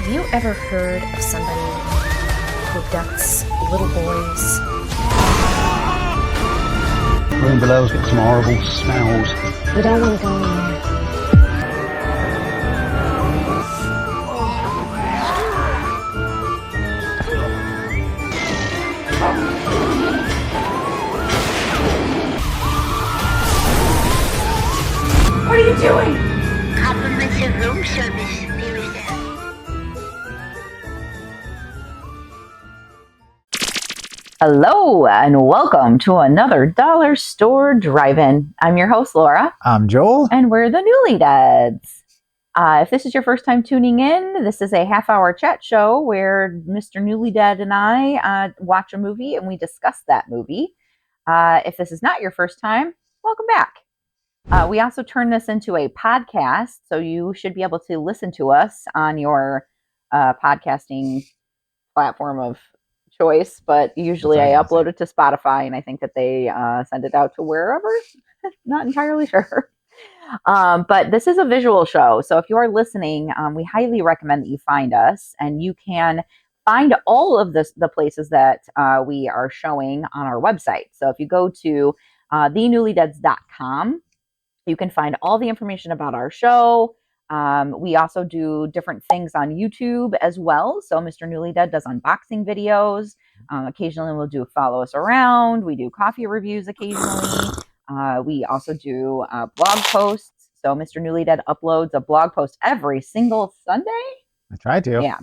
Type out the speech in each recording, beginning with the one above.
Have you ever heard of somebody who abducts little boys? Room below's got some horrible smells. We don't want to go in there. What are you doing? Complimentary room service. There is that. Hello and welcome to another Dollar Store Drive-In. I'm your host, Laura. I'm Joel. And we're the Newly Dads. If this is your first time tuning in, this is a half-hour chat show where Mr. Newly Dad and I watch a movie and we discuss that movie. If this is not your first time, welcome back. We also turn this into a podcast, so you should be able to listen to us on your podcasting platform of choice, but usually I upload it to Spotify, and I think that they send it out to wherever. Not entirely sure. But this is a visual show, so if you are listening, we highly recommend that you find us, and you can find all of the places that we are showing on our website. So if you go to thenewlydads.com, you can find all the information about our show. We also do different things on YouTube as well. So Mr. Newly Dad does unboxing videos. Occasionally we'll do Follow Us Around. We do coffee reviews occasionally. We also do blog posts. So Mr. Newly Dad uploads a blog post every single Sunday. I try to. Yeah.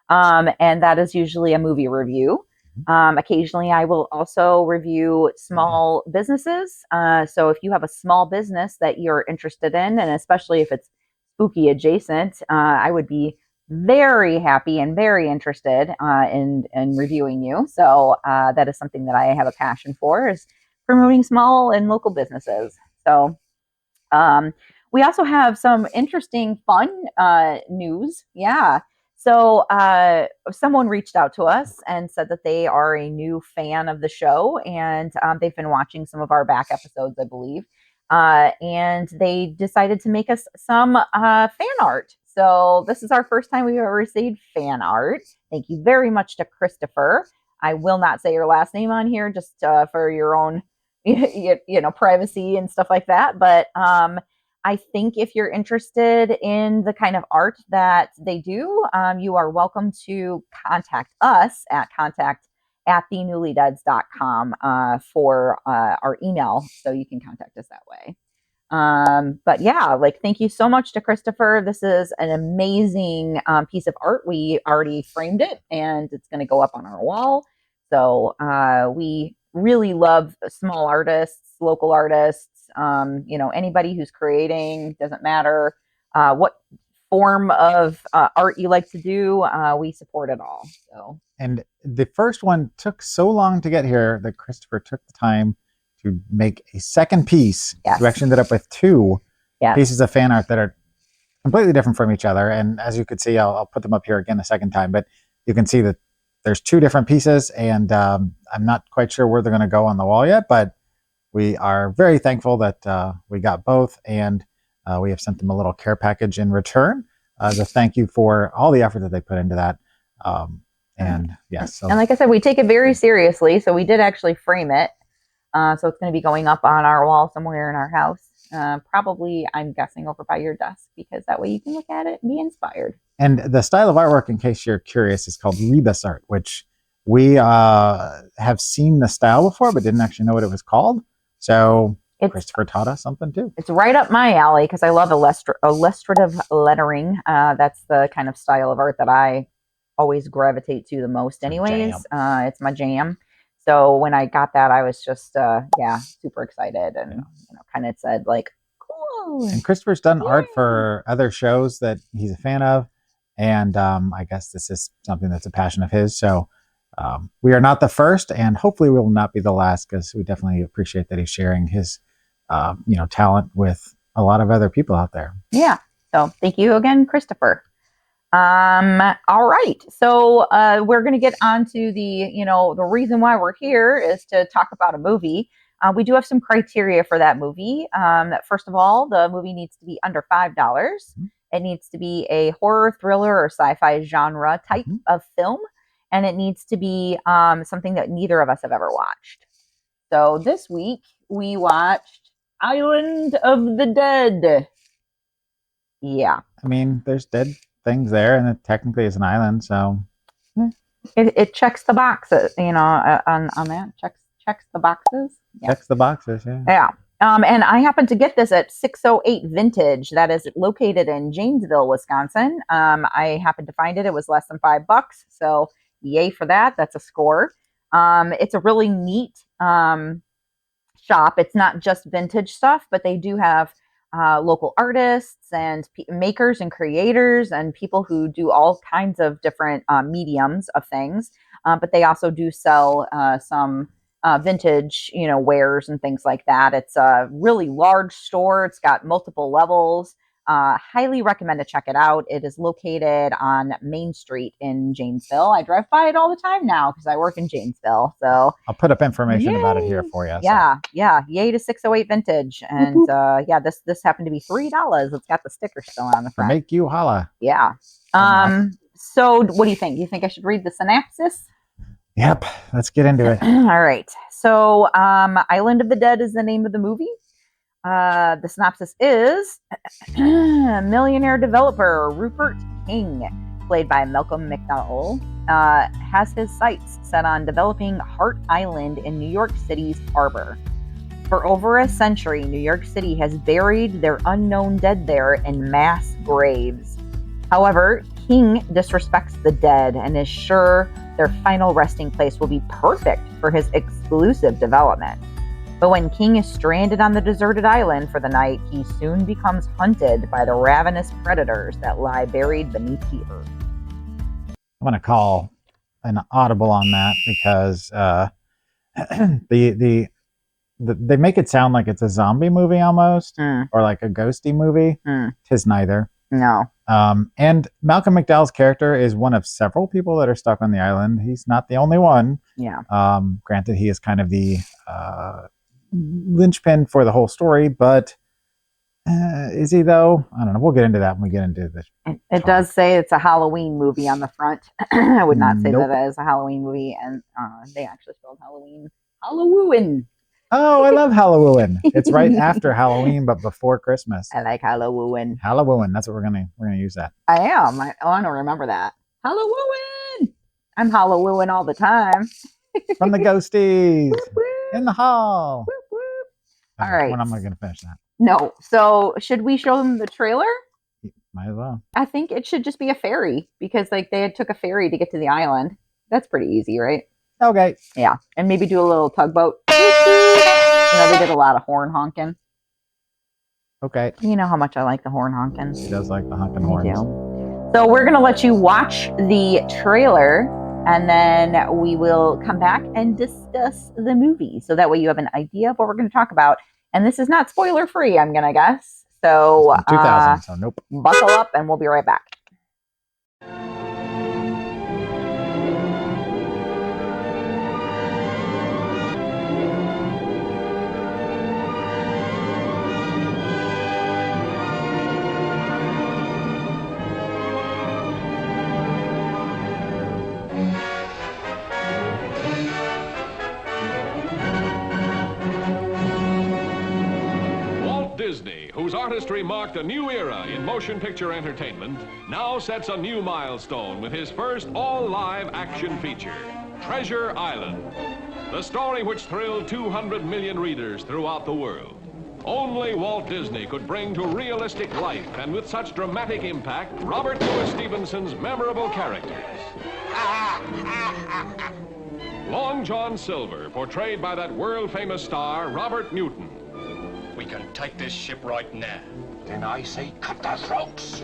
And that is usually a movie review. Occasionally, I will also review small businesses. So if you have a small business that you're interested in, and especially if it's spooky adjacent, I would be very happy and very interested in reviewing you. So that is something that I have a passion for, is promoting small and local businesses. So we also have some interesting, fun news. Yeah. So someone reached out to us and said that they are a new fan of the show, and they've been watching some of our back episodes, I believe, and they decided to make us some fan art. So this is our first time we've ever received fan art. Thank you very much to Christopher. I will not say your last name on here, just for your own, privacy and stuff like that. But I think if you're interested in the kind of art that they do, you are welcome to contact us at contact@thenewlydads.com for our email, so you can contact us that way. But yeah, thank you so much to Christopher. This is an amazing piece of art. We already framed it, and it's going to go up on our wall. So we really love small artists, local artists. Anybody who's creating, doesn't matter what form of art you like to do, we support it all. So, and the first one took so long to get here that Christopher took the time to make a second piece. Yes. We actually ended up with two yes. pieces of fan art that are completely different from each other. And as you can see, I'll put them up here again a second time, but you can see that there's two different pieces, and I'm not quite sure where they're going to go on the wall yet, but we are very thankful that we got both, and we have sent them a little care package in return as a thank you for all the effort that they put into that. And yes, so. And like I said, we take it very seriously, so we did actually frame it. So it's going to be going up on our wall somewhere in our house. Probably, I'm guessing, over by your desk, because that way you can look at it and be inspired. And the style of artwork, in case you're curious, is called rebus art, which we have seen the style before, but didn't actually know what it was called. So Christopher taught us something too. It's right up my alley because I love illustrative lettering. That's the kind of style of art that I always gravitate to the most anyways. It's my jam. So when I got that, I was just, super excited, and kind of said cool. And Christopher's done art for other shows that he's a fan of. And I guess this is something that's a passion of his. So we are not the first, and hopefully we will not be the last, because we definitely appreciate that he's sharing his, talent with a lot of other people out there. Yeah. So thank you again, Christopher. All right. So we're going to get on to the reason why we're here is to talk about a movie. We do have some criteria for that movie. First of all, the movie needs to be under $5. It needs to be a horror, thriller, or sci-fi genre type of film, and it needs to be something that neither of us have ever watched. So this week we watched Island of the Dead. Yeah. I mean, there's dead things there, and it technically is an island, so It checks the boxes, on that. Checks the boxes. Yeah. checks the boxes. Yeah. Yeah. And I happened to get this at 608 Vintage. That is located in Janesville, Wisconsin. I happened to find it. It was less than $5. So yay for that. That's a score. It's a really neat shop. It's not just vintage stuff, but they do have local artists and makers and creators and people who do all kinds of different mediums of things. But they also do sell some vintage, wares and things like that. It's a really large store. It's got multiple levels. Highly recommend to check it out. It is located on Main Street in Janesville. I drive by it all the time now because I work in Janesville. So I'll put up information about it here for you. So. Yeah. Yay to 608 Vintage. And this happened to be $3. It's got the sticker still on the To front. make you holla. Yeah. So what do you think? Do you think I should read the synopsis? Yep. Let's get into it. All right. So Island of the Dead is the name of the movie. The synopsis is millionaire developer Rupert King, played by Malcolm McDowell, has his sights set on developing Hart Island in New York City's harbor. For over a century, New York City has buried their unknown dead there in mass graves. However, King disrespects the dead and is sure their final resting place will be perfect for his exclusive development. But when King is stranded on the deserted island for the night, he soon becomes hunted by the ravenous predators that lie buried beneath the earth. I'm going to call an audible on that because they make it sound like it's a zombie movie almost, or like a ghosty movie. Tis neither. No. And Malcolm McDowell's character is one of several people that are stuck on the island. He's not the only one. Yeah. Granted, he is kind of the linchpin for the whole story, but is he though? I don't know. We'll get into that when we get into this. It does say it's a Halloween movie on the front. I would not say Nope. that it is a Halloween movie, and they actually spelled Halloween. Halloween. Oh, I love Halloween. It's right after Halloween, but before Christmas. I like Halloween. Halloween. That's what we're gonna use that. I am. I want to remember that. Halloween. I'm Halloween all the time. From the ghosties in the hall. All right. When am I gonna finish that? No. So should we show them the trailer? Might as well. I think it should just be a ferry because they had took a ferry to get to the island. That's pretty easy, right? Okay. Yeah. And maybe do a little tugboat. They did a lot of horn honking. Okay. You know how much I like the horn honking. She does like the honking I horns. do. So we're going to let you watch the trailer and then we will come back and discuss the movie. So that way you have an idea of what we're going to talk about. And this is not spoiler free, I'm going to guess. So 2000, so nope. buckle up and we'll be right back. Disney, whose artistry marked a new era in motion picture entertainment, now sets a new milestone with his first all-live action feature, Treasure Island, the story which thrilled 200 million readers throughout the world. Only Walt Disney could bring to realistic life, and with such dramatic impact, Robert Louis Stevenson's memorable characters. Long John Silver, portrayed by that world-famous star, Robert Newton. We can take this ship right now. Then I say cut their throats.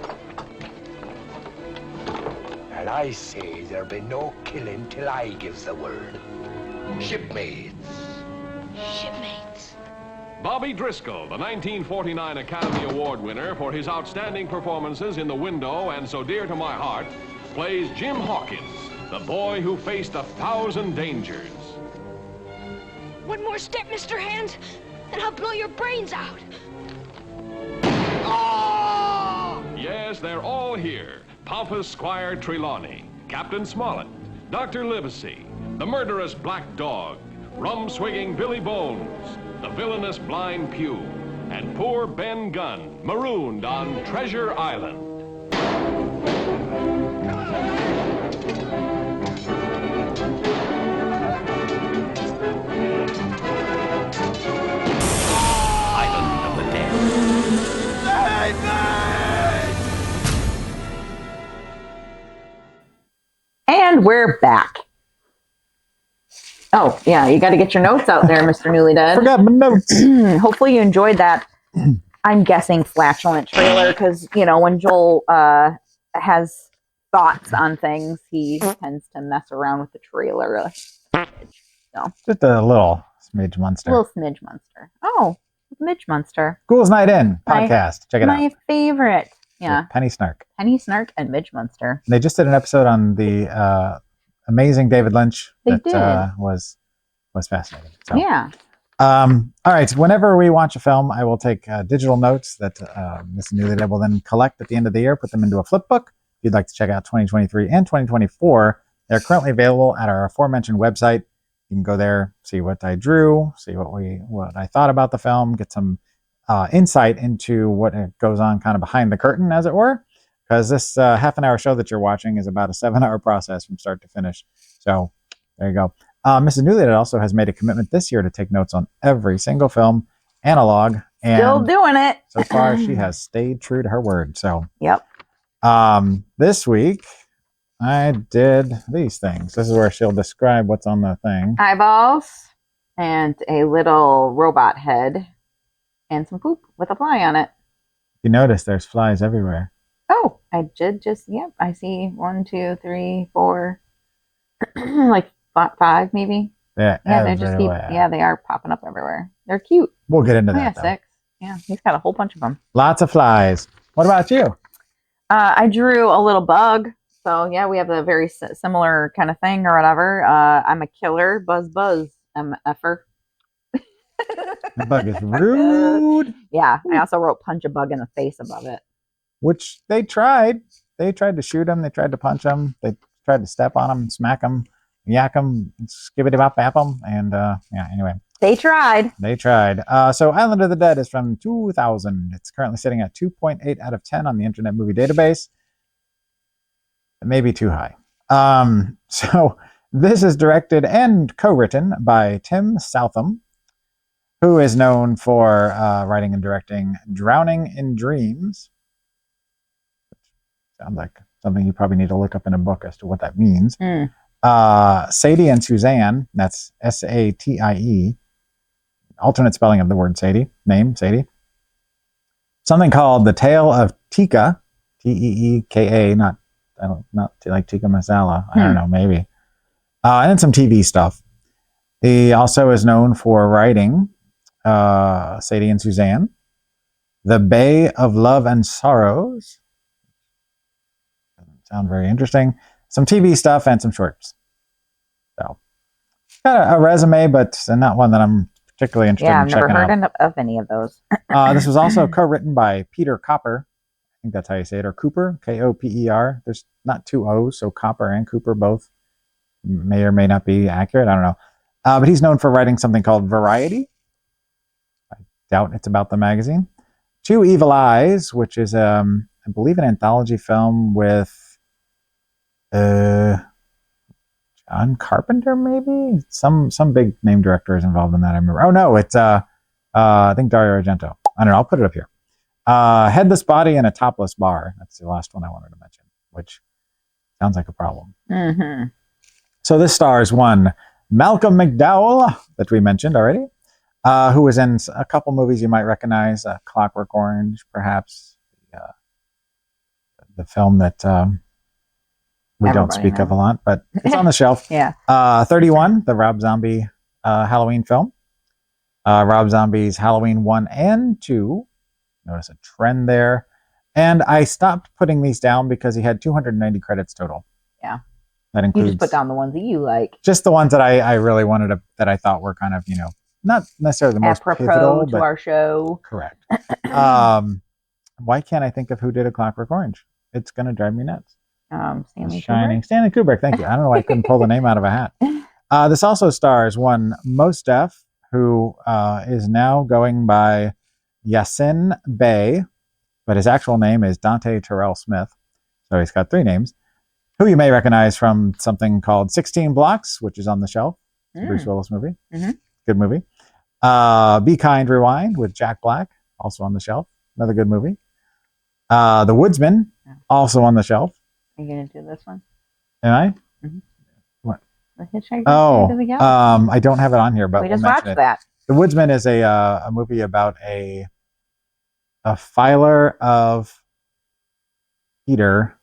And I say there be no killing till I gives the word. Shipmates. Shipmates. Bobby Driscoll, the 1949 Academy Award winner for his outstanding performances in The Window and So Dear to My Heart, plays Jim Hawkins, the boy who faced 1,000 dangers. One more step, Mr. Hands, and I'll blow your brains out. Yes, they're all here. Pompous Squire Trelawney, Captain Smollett, Dr. Livesey, the murderous Black Dog, rum-swigging Billy Bones, the villainous Blind Pew, and poor Ben Gunn, marooned on Treasure Island. Island of the Dead. And we're back. Oh, yeah, you got to get your notes out there, Mr. Newly Dead. Forgot my notes. Hopefully you enjoyed that, I'm guessing, flatulent trailer, because, you know, when Joel has thoughts on things, he tends to mess around with the trailer. Just a little smidge monster. Little smidge monster. Oh, Midge Monster. Ghouls Night In My- podcast. Check it out. My favorite. Yeah. With Penny Snark. Penny Snark and Midge Monster. They just did an episode on the amazing David Lynch. They that did. Was fascinating. So, Yeah. all right. Whenever we watch a film, I will take digital notes that Miss Newly Dead will then collect at the end of the year, put them into a flip book. If you'd like to check out 2023 and 2024, they're currently available at our aforementioned website. You can go there, see what I drew, see what I thought about the film, get some insight into what goes on kind of behind the curtain, as it were. Because this half an hour show that you're watching is about a 7-hour process from start to finish. So there you go. Mrs. Newly Dead also has made a commitment this year to take notes on every single film, analog, and Still doing it. so far she has stayed true to her word. So Yep. this week I did these things. This is where she'll describe what's on the thing. Eyeballs and a little robot head and some poop with a fly on it. You notice there's flies everywhere. Oh, I did just, yep. I see 1, 2, 3, 4, like 5 maybe. Yeah, Yeah, they just keep, everywhere. yeah, they are popping up everywhere. They're cute. We'll get into Oh, yeah, that. Though. 6. Yeah, he's got a whole bunch of them. Lots of flies. What about you? I drew a little bug. So, yeah, we have a very similar kind of thing or whatever. I'm a killer. Buzz, MFer. The bug is rude. Yeah, I also wrote punch a bug in the face above it. Which they tried. They tried to shoot him. They tried to punch him. They tried to step on him, smack him, yak him, skibbity bop bap him. And yeah, anyway, They tried. they tried. So Island of the Dead is from 2000. It's currently sitting at 2.8 out of 10 on the Internet Movie Database. It may be too high. So this is directed and co-written by Tim Southam, who is known for writing and directing Drowning in Dreams. Sounds like something you probably need to look up in a book as to what that means. Mm. Sadie and Suzanne, that's Satie, alternate spelling of the word Sadie, name Sadie. Something called The Tale of Tika, Teeka, not like tikka masala. I don't know, maybe. And then some TV stuff. He also is known for writing Sadie and Suzanne, The Bay of Love and Sorrows. Doesn't sound very interesting. Some TV stuff and some shorts. So, got a resume, but not one that I'm particularly interested Yeah, in I've never checking out. heard of any of those. This was also co-written by Peter Copper. I think that's how you say it, or Cooper, Koper. There's not 2 O's, so Copper and Cooper both may or may not be accurate. I don't know. But he's known for writing something called Variety. I doubt it's about the magazine. Two Evil Eyes, which is, I believe, an anthology film with John Carpenter, maybe? Some big name director is involved in that, I remember. Oh, no, it's, I think Dario Argento. I don't know, I'll put it up here. Headless Body and a Topless Bar. That's the last one I wanted to mention, which sounds like a problem. Mm-hmm. So this stars one Malcolm McDowell that we mentioned already, who was in a couple movies you might recognize, Clockwork Orange, perhaps, the film that we don't Everybody speak of a lot, but it's on the shelf. Yeah. 31, the Rob Zombie Halloween film. Rob Zombie's Halloween 1 and 2. Notice a trend there. And I stopped putting these down because he had 290 credits total. Yeah. That You includes just put down the ones that you like. just the ones that I really wanted to, that I thought were kind of, not necessarily the most pivotal, Apropos to but our show. correct. Why can't I think of who did A Clockwork Orange? It's going to drive me nuts. Stanley Shining. Kubrick. Stanley Kubrick, thank you. I don't know why I couldn't pull the name out of a hat. This also stars one Mos Def, who is now going by Yasin Bey, but his actual name is Dante Terrell Smith. So he's got 3 names, who you may recognize from something called 16 Blocks, which is on the shelf. It's a Bruce Willis movie. Mhm. Good movie. Be Kind, Rewind with Jack Black, also on the shelf. Another good movie. The Woodsman, also on the shelf. Are you going to do this one? Am I? The Hitchhiker's Guide to the Galaxy. I don't have it on here, but We we'll just mention watched it. that. The Woodsman is a movie about a filer of Peter,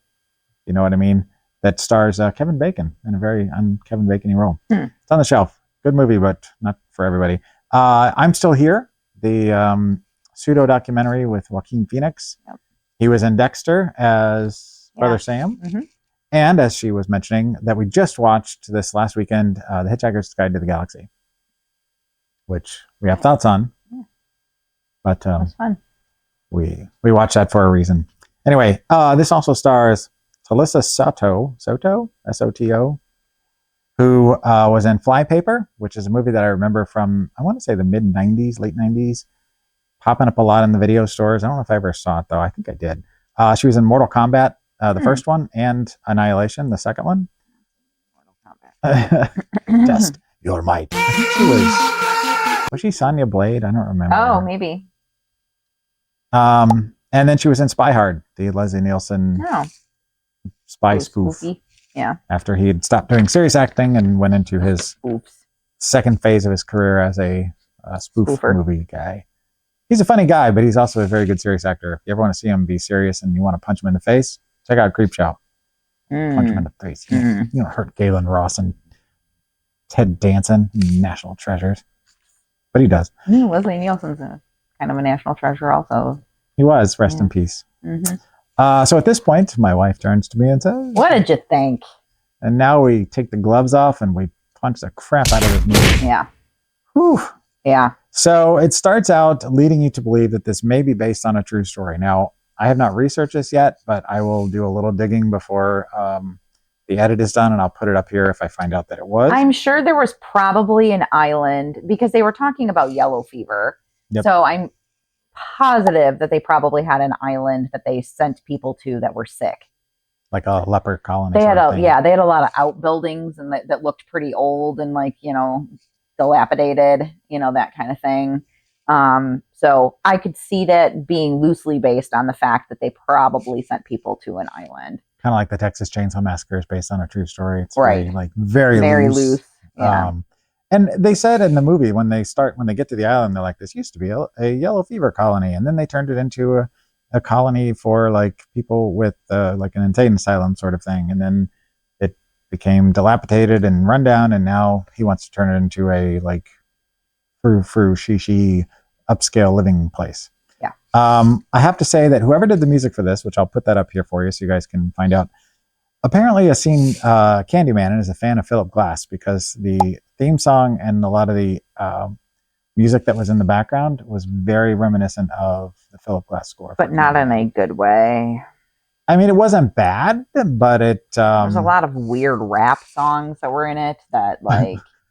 you know what I mean, that stars Kevin Bacon in a very un-Kevin Bacon-y role. It's on the shelf. Good movie, but not for everybody. I'm Still Here, the pseudo-documentary with Joaquin Phoenix. Yep. He was in Dexter as Brother Sam. Mhm. And as she was mentioning, that we just watched this last weekend, The Hitchhiker's Guide to the Galaxy, which we have thoughts on. Yeah. But That was fun. we watched that for a reason. Anyway, this also stars Talissa Soto, S-O-T-O, who was in Flypaper, which is a movie that I remember from, I want to say the mid-90s, late 90s, popping up a lot in the video stores. I don't know if I ever saw it, though. I think I did. She was in Mortal Kombat, the first one, and Annihilation, the second one. Test your might. I think she was she Sonya Blade? I don't remember. Oh, maybe. And then she was in Spy Hard, the Leslie Nielsen No. spy It was spoof. spoofy. Yeah. After he had stopped doing serious acting and went into his Oops. second phase of his career as a spoof Spoofer. movie guy. He's a funny guy, but he's also a very good serious actor. If you ever want to see him be serious and you want to punch him in the face, check out Creepshow. Punch him in the face. You don't hurt Galen Ross and Ted Danson, national treasures. But he does. Leslie Nielsen's kind of a national treasure also. He was. Rest in peace. Mm-hmm. So at this point, my wife turns to me and says, What did you think? and now we take the gloves off and we punch the crap out of this movie. Yeah. Whew. Yeah. So it starts out leading you to believe that this may be based on a true story. Now, I have not researched this yet, but I will do a little digging before the edit is done, and I'll put it up here if I find out that it was. I'm sure there was probably an island because they were talking about yellow fever. Yep. So I'm positive that they probably had an island that they sent people to that were sick. Like a leper colony. They had sort of thing. they had a lot of outbuildings and that looked pretty old and dilapidated, that kind of thing. So I could see that being loosely based on the fact that they probably sent people to an island. Kind of like the Texas Chainsaw Massacre is based on a true story. It's Right. very loose. Yeah. And they said in the movie when they get to the island, they're like, this used to be a yellow fever colony, and then they turned it into a colony for like people with like an insane asylum sort of thing, and then it became dilapidated and run down, and now he wants to turn it into a like frou shishi upscale living place. Yeah. I have to say that whoever did the music for this, which I'll put that up here for you so you guys can find out, apparently has seen Candyman and is a fan of Philip Glass, because the theme song and a lot of the music that was in the background was very reminiscent of the Philip Glass score. But not in a good way. I mean, it wasn't bad, but it... There's a lot of weird rap songs that were in it that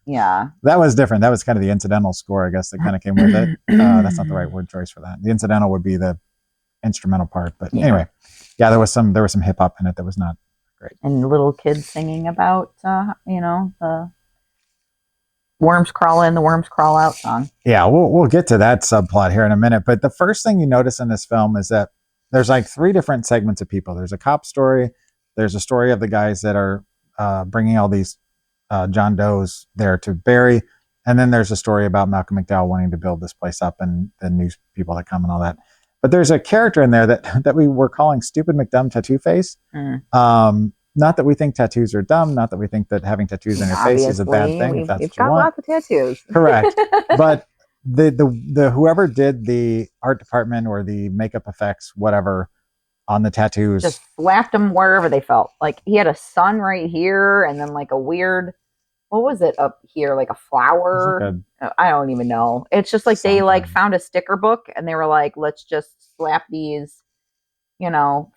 yeah. That was different. That was kind of the incidental score, I guess, that kind of came with it. That's not the right word choice for that. The incidental would be the instrumental part. But anyway, yeah, there was some hip hop in it that was not great. And little kids singing about, the worms crawl in, the worms crawl out song. Yeah, we'll get to that subplot here in a minute. But the first thing you notice in this film is that there's like 3 different segments of people. There's a cop story. There's a story of the guys that are bringing all these John Does there to bury. And then there's a story about Malcolm McDowell wanting to build this place up and the news people that come and all that. But there's a character in there that we were calling Stupid McDumb Tattoo Face. Not that we think tattoos are dumb. Not that we think that having tattoos on your face is a bad thing. If that's We've what you got want. lots of tattoos. Correct. But the whoever did the art department or the makeup effects, whatever, on the tattoos. just slapped them wherever they felt. Like he had a sun right here, and then like a weird, what was it up here? Like a flower. I don't even know. It's just like they like something. found a sticker book and they were like, let's just slap these,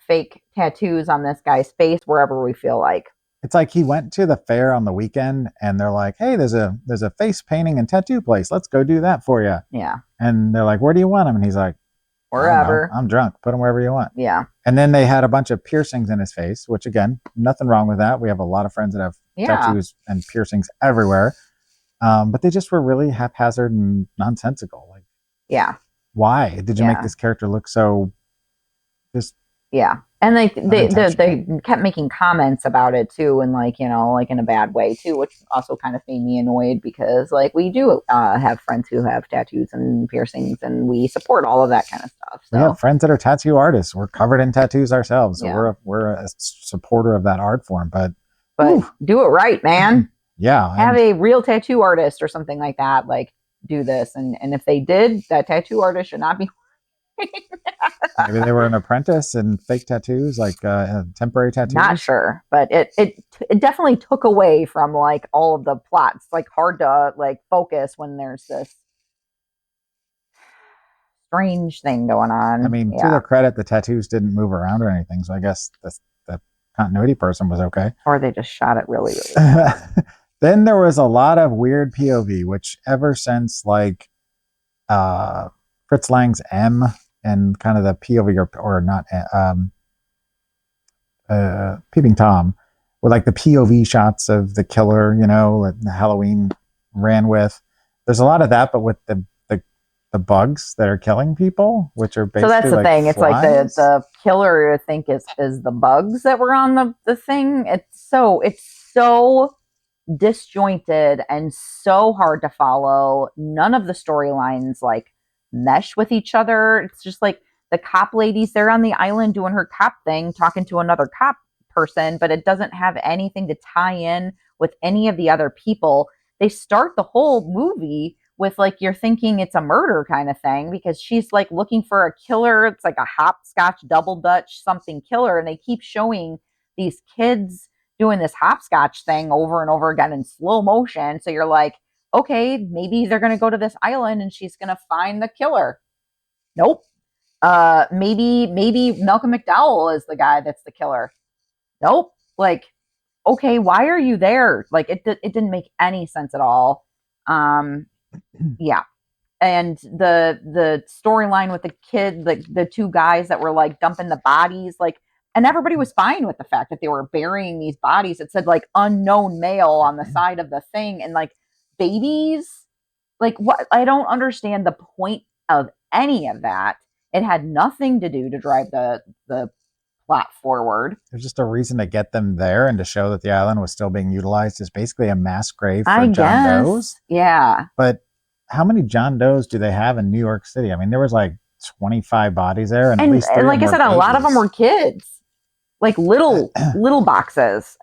fake tattoos on this guy's face wherever we feel like. It's like he went to the fair on the weekend and they're like, hey, there's a face painting and tattoo place. Let's go do that for you. Yeah. And they're like, where do you want them? And he's like, I don't know. Wherever. I'm drunk. Put them wherever you want. Yeah. And then they had a bunch of piercings in his face, which again, nothing wrong with that. We have a lot of friends that have tattoos and piercings everywhere. But they just were really haphazard and nonsensical. Like, yeah. Why did you make this character look so just? Yeah. And like they kept making comments about it too, and like like in a bad way too, which also kind of made me annoyed because like we do have friends who have tattoos and piercings, and we support all of that kind of stuff. So. We have friends that are tattoo artists. We're covered in tattoos ourselves, so we're a supporter of that art form. But do it right, man. Yeah, have a real tattoo artist or something like that. Like do this, and if they did, that tattoo artist should not be. Maybe they were an apprentice in fake tattoos, like temporary tattoos. Not sure, but it definitely took away from like all of the plots. It's like hard to like focus when there's this strange thing going on. I mean, to their credit, the tattoos didn't move around or anything, so I guess the continuity person was okay. Or they just shot it really, really. Then there was a lot of weird POV, which ever since like Fritz Lang's M. And kind of the POV or not, Peeping Tom, with like the POV shots of the killer, like the Halloween ran with. There's a lot of that, but with the bugs that are killing people, which are basically. So that's the thing. It's like the killer, I think, is the bugs that were on the thing. It's so disjointed and so hard to follow. None of the storylines like mesh with each other. It's just like the cop ladies there on the island doing her cop thing, talking to another cop person, but it doesn't have anything to tie in with any of the other people. They start the whole movie with like you're thinking it's a murder kind of thing because she's like looking for a killer. It's like a hopscotch, double dutch something killer, and they keep showing these kids doing this hopscotch thing over and over again in slow motion. So you're like, okay, maybe they're going to go to this island and she's going to find the killer. Nope. Maybe Malcolm McDowell is the guy that's the killer. Nope. Like, okay, why are you there? Like, it didn't make any sense at all. Yeah. And the storyline with the kid, like the two guys that were like dumping the bodies, like, and everybody was fine with the fact that they were burying these bodies. It said like unknown male on the side of the thing, and like, babies, like what? I don't understand the point of any of that. It had nothing to do to drive the plot forward. There's just a reason to get them there and to show that the island was still being utilized as basically a mass grave for John Does. Yeah. But how many John Does do they have in New York City? I mean, there was like 25 bodies there, and at least and like I said, babies. A lot of them were kids, like little boxes.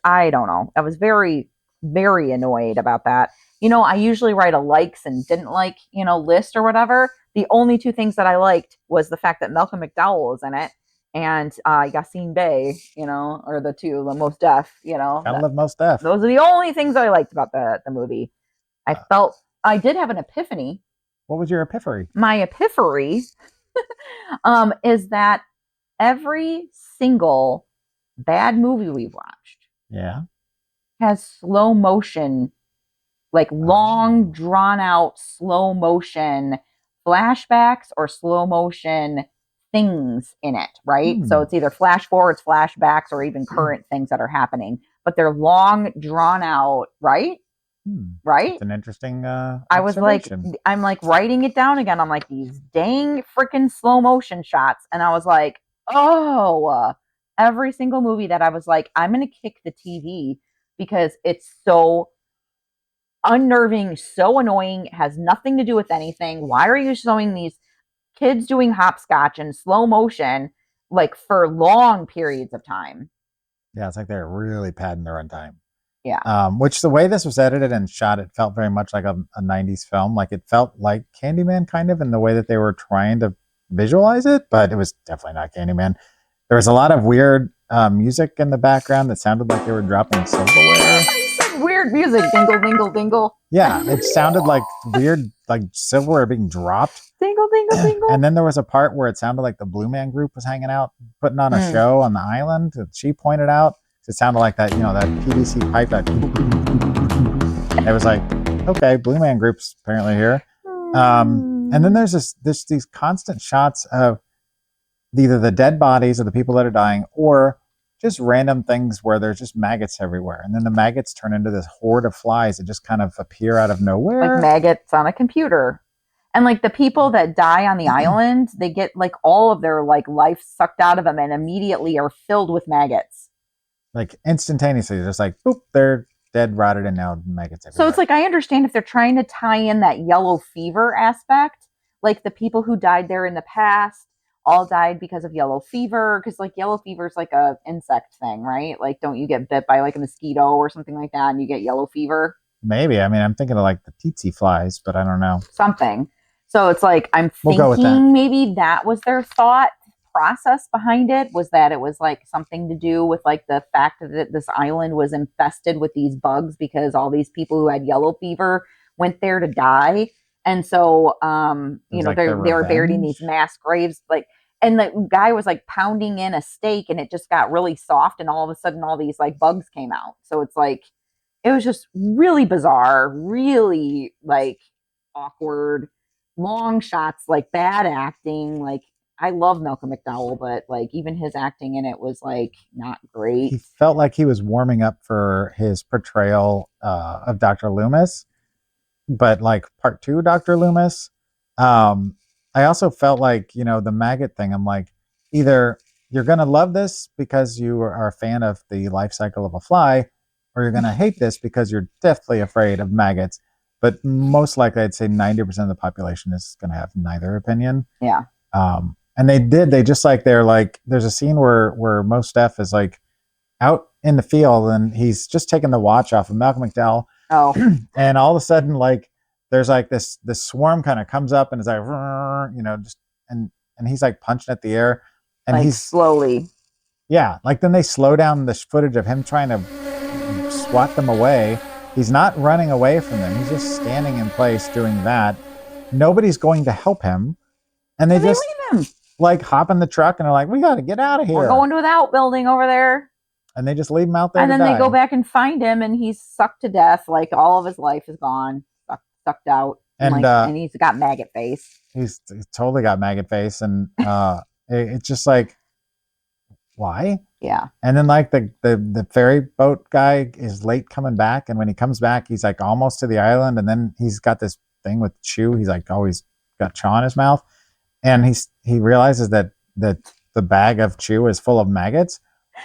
I don't know. I was very, very annoyed about that. I usually write a likes and didn't like, list or whatever. The only two things that I liked was the fact that Malcolm McDowell was in it and Yassine Bey, are the two, the Mos Def, Gotta love Mos Def. Those are the only things that I liked about the movie. I felt I did have an epiphany. What was your epiphany? My epiphany is that every single bad movie we've watched has slow motion, like long drawn out slow motion flashbacks or slow motion things in it, right? So it's either flash forwards, flashbacks, or even current things that are happening, but they're long drawn out, right? Right? It's an interesting I was like, I'm like writing it down again. I'm like, these dang freaking slow motion shots. And I was like, oh, every single movie that I was like, I'm going to kick the TV because it's so unnerving, so annoying, has nothing to do with anything. Why are you showing these kids doing hopscotch in slow motion, like for long periods of time? Yeah, it's like they're really padding their runtime. Yeah. Which the way this was edited and shot, it felt very much like a 90s film. Like it felt like Candyman kind of in the way that they were trying to visualize it, but it was definitely not Candyman. There was a lot of weird music in the background that sounded like they were dropping silverware. Some weird music, dingle, dingle, dingle, Yeah, it sounded like weird, like silverware being dropped. dingle, dingle, dingle. And then there was a part where it sounded like the Blue Man Group was hanging out, putting on a show on the island that she pointed out. It sounded like that, that PVC pipe. That it was like, okay, Blue Man Group's apparently here. And then there's these constant shots of either the dead bodies of the people that are dying, or just random things where there's just maggots everywhere. And then the maggots turn into this horde of flies that just kind of appear out of nowhere. Like maggots on a computer. And like the people that die on the island, they get like all of their like life sucked out of them and immediately are filled with maggots. Like instantaneously, just like, boop, they're dead, rotted, and now maggots everywhere. So it's like, I understand if they're trying to tie in that yellow fever aspect, like the people who died there in the past all died because of yellow fever, because like yellow fever is like a insect thing, right? Like, don't you get bit by like a mosquito or something like that and you get yellow fever? Maybe. I mean, I'm thinking of like the tsetse flies, but I don't know. Something. So it's like, I'm We'll go with that. thinking maybe that was their thought process behind it, was that it was like something to do with like the fact that this island was infested with these bugs because all these people who had yellow fever went there to die. And so, like they their were buried in revenge? these mass graves, like, and the guy was like pounding in a steak and it just got really soft. And all of a sudden all these like bugs came out. So it's like, it was just really bizarre, really like awkward, long shots, like bad acting. Like, I love Malcolm McDowell, but like even his acting in it was like not great. He felt like he was warming up for his portrayal of Dr. Loomis, but like part 2 Dr. Loomis. I also felt like, the maggot thing, I'm like, either you're going to love this because you are a fan of the life cycle of a fly, or you're going to hate this because you're deathly afraid of maggots. But most likely, I'd say 90% of the population is going to have neither opinion. Yeah. And they just like, they're like, there's a scene where Mos Def is like out in the field and he's just taking the watch off of Malcolm McDowell. Oh, And all of a sudden, like, there's like this swarm kind of comes up and is like, just, and he's like punching at the air and like he's slowly. yeah. Like then they slow down this footage of him trying to swat them away. He's not running away from them. He's just standing in place doing that. Nobody's going to help him. And they just leave him. like hop in the truck and are like, we got to get out of here. We're going to an outbuilding over there. And they just leave him out there. And to then they die. go back and find him and he's sucked to death. Like all of his life is gone, sucked out. And, and he's got maggot face. He's totally got maggot face. And it's just like, why? Yeah. And then like the ferry boat guy is late coming back. And when he comes back, he's like almost to the island. And then he's got this thing with Chew. He's like always got chaw in his mouth. And he realizes that the bag of Chew is full of maggots.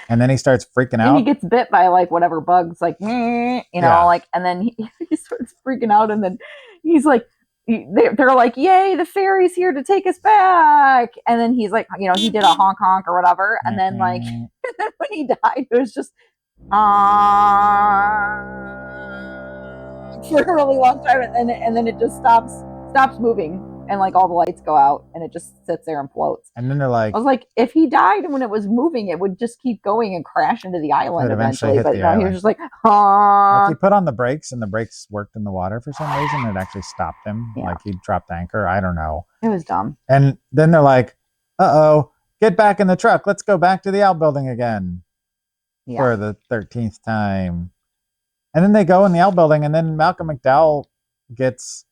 And then he starts freaking out. And he gets bit by like whatever bugs, like, Yeah. like, and then he starts freaking out. And then he's like, they're like, yay, the fairy's here to take us back. And then he's like, he did a honk honk or whatever. And then like, and then when he died, it was just, for a really long time. And then it just stops moving. And like all the lights go out and it just sits there and floats. And then they're like, I was like, if he died when it was moving, it would just keep going and crash into the island It eventually eventually. hit But the no, he was island. just like, like he put on the brakes and the brakes worked in the water for some reason. It actually stopped him. Yeah. Like he dropped anchor. I don't know. It was dumb. And then they're like, uh-oh, get back in the truck. Let's go back to the outbuilding again Yeah. for the 13th time. And then they go in the outbuilding and then Malcolm McDowell gets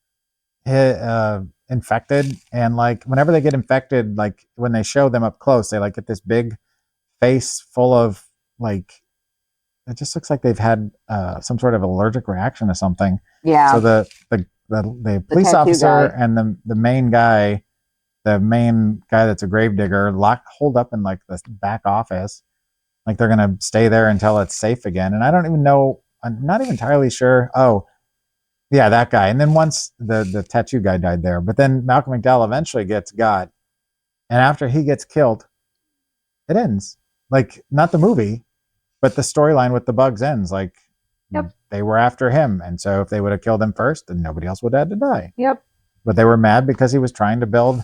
infected. And like whenever they get infected, like when they show them up close, they like get this big face full of like, it just looks like they've had some sort of allergic reaction to something. Yeah. So the police tattoo officer guy. and the main guy that's a gravedigger, holed up in like the back office, like they're gonna stay there until it's safe again. And I don't even know. I'm not even entirely sure. Oh, yeah, that guy. And then once the tattoo guy died there, but then Malcolm McDowell eventually gets got, and after he gets killed, it ends. Like not the movie, but the storyline with the bugs ends. Like Yep. they were after him, and so if they would have killed him first, then nobody else would have had to die. Yep. But they were mad because he was trying to build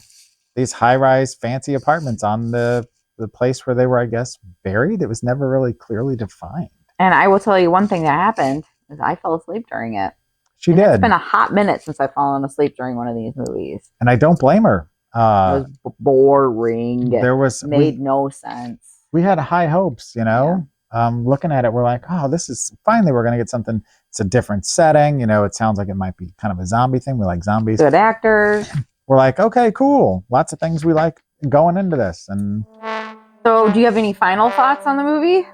these high-rise fancy apartments on the the place where they were, I guess, buried. It was never really clearly defined. And I will tell you one thing that happened is I fell asleep during it. She And did. It's been a hot minute since I've fallen asleep during one of these movies. And I don't blame her. It was boring. There was Made no sense. we had high hopes, you know. Looking at it, we're like, oh, this is finally we're gonna get something. It's a different setting, you know. It sounds like it might be kind of a zombie thing. We like zombies. Good actors. We're like, okay, cool. Lots of things we like going into this, and So, do you have any final thoughts on the movie?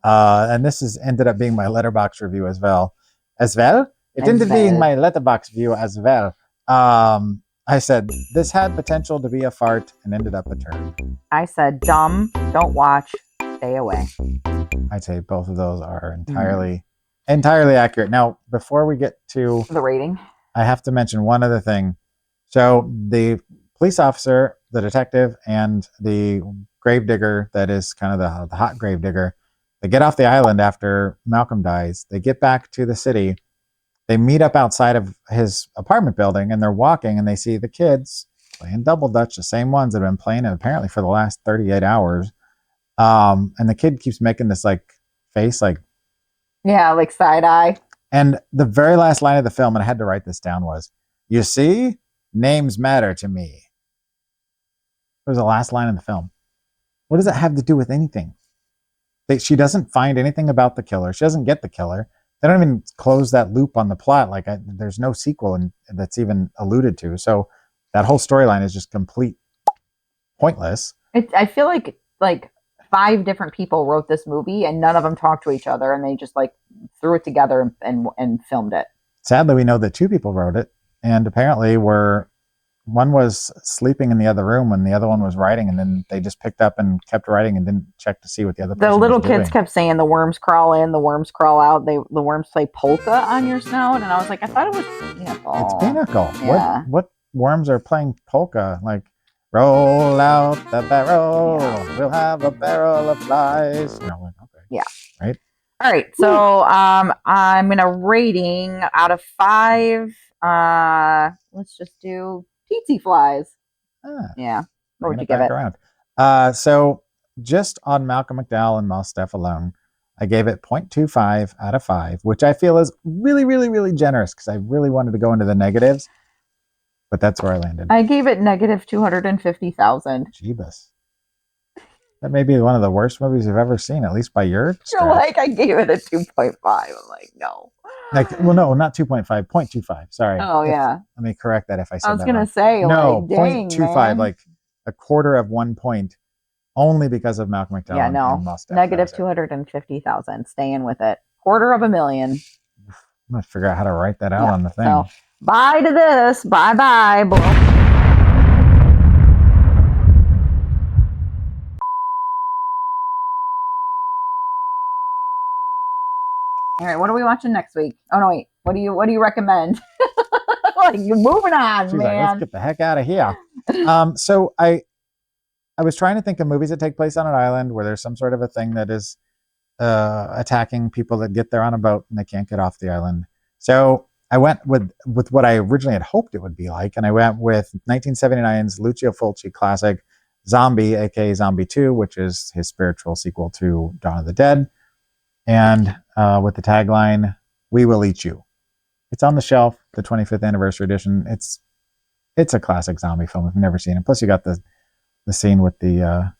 and this is ended up being my letterbox review as well. It As ended up being well. my letterbox review as well. I said this had potential to be a fart and ended up a turd. I said, dumb, don't watch, stay away. I'd say both of those are entirely accurate. Now, before we get to The rating. I have to mention one other thing. So the police officer, the detective, and the gravedigger that is kind of the hot gravedigger, they get off the island after Malcolm dies. They get back to the city. They meet up outside of his apartment building, and they're walking, and they see the kids playing double dutch, the same ones that have been playing it apparently for the last 38 hours. And the kid keeps making this like face, like, Yeah, like side eye. and the very last line of the film, and I had to write this down, was, "You see, names matter to me." It was the last line of the film. What does that have to do with anything? She doesn't find anything about the killer. She doesn't get the killer. They don't even close that loop on the plot. Like there's no sequel that's even alluded to. So that whole storyline is just complete pointless. I feel like 5 different people wrote this movie and none of them talked to each other, and they just like threw it together and filmed it. Sadly, we know that 2 people wrote it, and apparently one was sleeping in the other room when the other one was writing, and then they just picked up and kept writing and didn't check to see what the other person The little was doing. kids kept saying the worms crawl in, the worms crawl out. The worms play polka on your snout, and I was like, I thought it was pinnacle. It's Pinnacle. Yeah. What worms are playing polka? Like, roll out the barrel. Yeah. We'll have a barrel of flies. You know, like, okay. Yeah. Right. All right, so I'm gonna rating out of 5. Let's just do tsetse flies. Ah, Yeah. What would bringing you give back it? around. So just on Malcolm McDowell and Mos Def alone, I gave it 0.25 out of 5, which I feel is really, really, really generous because I really wanted to go into the negatives, but that's where I landed. I gave it negative 250,000. Jeebus. That may be one of the worst movies I've ever seen, at least by your You're standards. like, I gave it a 2.5. I'm like, no. Like, well, no, not 2.5, 0.25. Sorry. Oh, yeah. Let me correct that if I said I was that going to wrong. say, No, like, dang, 0.25, man. like a quarter of 1 point, only because of Malcolm McDowell. Yeah, no. and Mos Def. Negative That was it. 250,000. Staying with it. $250,000. I'm gonna figure out how to write that out Yeah, on the thing. So, bye to this. Bye-bye. All right, what are we watching next week? Oh no, wait. What do you recommend? Like, you're moving on, She's like, let's man. get the heck out of here. So I was trying to think of movies that take place on an island where there's some sort of a thing that is attacking people that get there on a boat and they can't get off the island. So I went with what I originally had hoped it would be like, and I went with 1979's Lucio Fulci classic Zombie, aka Zombie 2, which is his spiritual sequel to Dawn of the Dead, and with the tagline, "We will eat you." It's on the shelf, the 25th anniversary edition. It's a classic zombie film if you've never seen it. Plus, you got the scene with the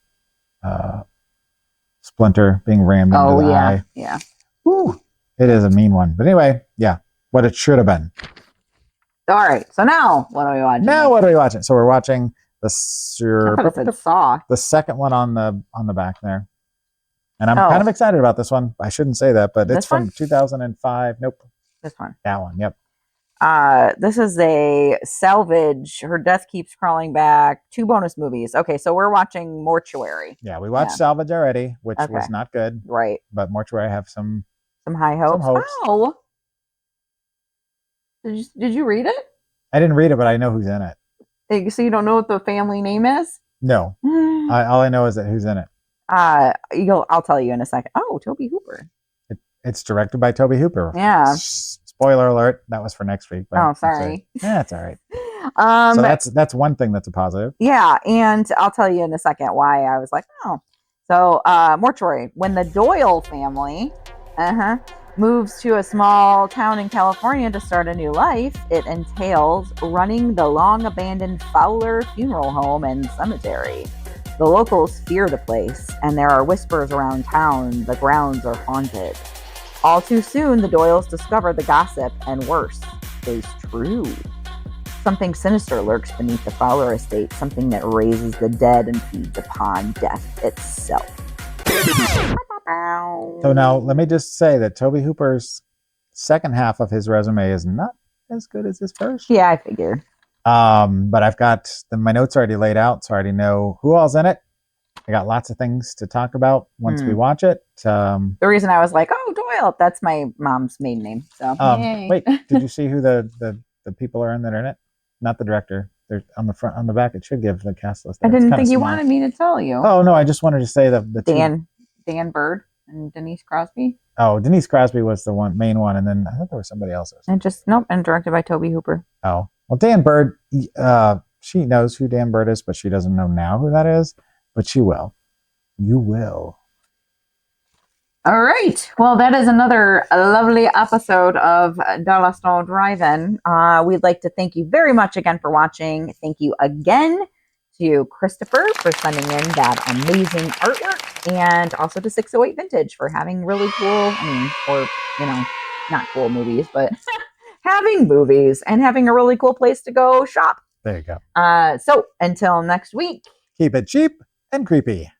splinter being rammed into Oh the yeah, eye. yeah. Woo, it is a mean one. But anyway, yeah, what it should have been. All right. So now, what are we watching? Now, what are we watching? So we're watching I thought it said Saw. the second one on the back there. And I'm Oh. kind of excited about this one. I shouldn't say that, but This it's from one? 2005. Nope, This one. that one. Yep. This is a salvage. Her death keeps crawling back. 2 bonus movies. Okay, so we're watching Mortuary. Yeah, we watched Yeah. Salvage already, which Okay. was not good, Right. but Mortuary I have some. Some high hopes. hopes. Oh. Did you read it? I didn't read it, but I know who's in it. So you don't know what the family name is? No, all I know is that who's in it. I'll tell you in a second. Oh, Toby Hooper. It's directed by Toby Hooper. Yeah. Spoiler alert, that was for next week. But Oh, that's all sorry. right. Yeah, it's all right. So that's one thing that's a positive. Yeah, and I'll tell you in a second why I was like, oh. So, Mortuary. When the Doyle family moves to a small town in California to start a new life, it entails running the long-abandoned Fowler Funeral Home and Cemetery. The locals fear the place, and there are whispers around town the grounds are haunted. All too soon, the Doyles discover the gossip, and worse, is true. Something sinister lurks beneath the Fowler estate, something that raises the dead and feeds upon death itself. So now let me just say that Tobe Hooper's second half of his resume is not as good as his first. Yeah, I figured. But I've got my notes already laid out, so I already know who all's in it. I got lots of things to talk about once we watch it. The reason I was like, oh, Doyle, that's my mom's maiden name. So yay. Wait, did you see who the people are in that are in it? Not the director. They're on the front, on the back. It should give the cast list. I didn't think you wanted me to tell you. Oh no, I just wanted to say the Dan Bird and Denise Crosby. Oh, Denise Crosby was the main one, and then I thought there was somebody else. And directed by Tobe Hooper. Oh, well, Dan Bird. She knows who Dan Bird is, but she doesn't know now who that is. But she will. You will. All right. Well, that is another lovely episode of Dallas Snow Drive-In. We'd like to thank you very much again for watching. Thank you again to Christopher for sending in that amazing artwork, and also to 608 Vintage for having really cool, not cool movies, but having movies and having a really cool place to go shop. There you go. So until next week, keep it cheap and creepy.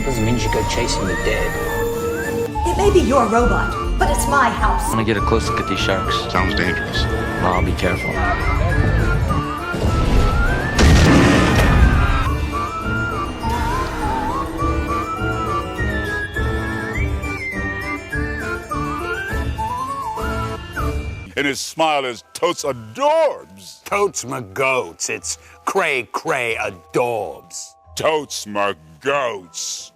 Doesn't mean you should go chasing the dead. It may be your robot, but it's my house. I'm gonna get a close look at these sharks. Sounds dangerous. Well, I'll be careful. And his smile is totes adorbs. Totes my goats. It's cray adorbs. Totes my goats.